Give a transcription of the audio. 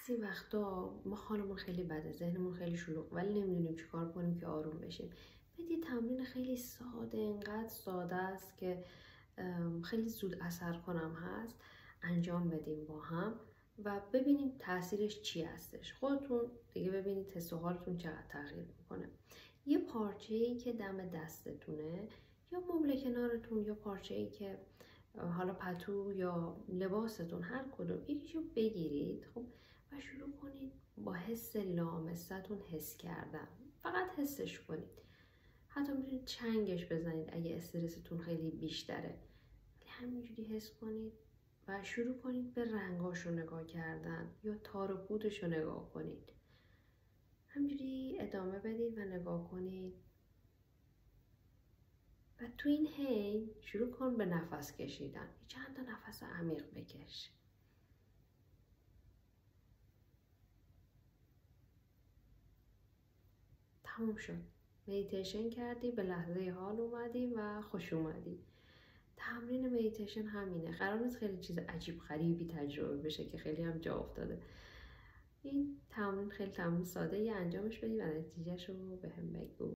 بعضی وقتا ما حالمون خیلی بده، ذهنمون خیلی شلوغ، ولی نمیدونیم چیکار کنیم که آروم بشیم. یه تمرین خیلی ساده، انقدر ساده است که خیلی زود اثر کنم هست، انجام بدیم با هم و ببینیم تاثیرش چی هستش. خودتون دیگه ببینید حس و حالتون چقدر تغییر میکنه. یه پارچه‌ای که دم دستتونه یا مبل کنارتون یا پارچه‌ای که حالا پتو یا لباستون، هر کدوم یکیشو بگیرید خب و شروع کنید با حس لامستون حس کردن. فقط حسش کنید. حتی میتونید چنگش بزنید اگه استرستون خیلی بیشتره، ولی همینجوری حس کنید و شروع کنید به رنگاشو نگاه کردن یا تار و پودشو نگاه کنید. همینجوری ادامه بدید و نگاه کنید و تو این حین شروع کن به نفس کشیدن. چند تا نفس عمیق بکش. تموم شد. مدیتیشن کردی، به لحظه حال اومدی و خوش اومدی. تمرین مدیتیشن همینه. قرار نیست خیلی چیز عجیب غریبی تجربه بشه که خیلی هم جا افتاده. این تمرین خیلی تمرین ساده، یه انجامش بدی و نتیجهش رو به هم بگو.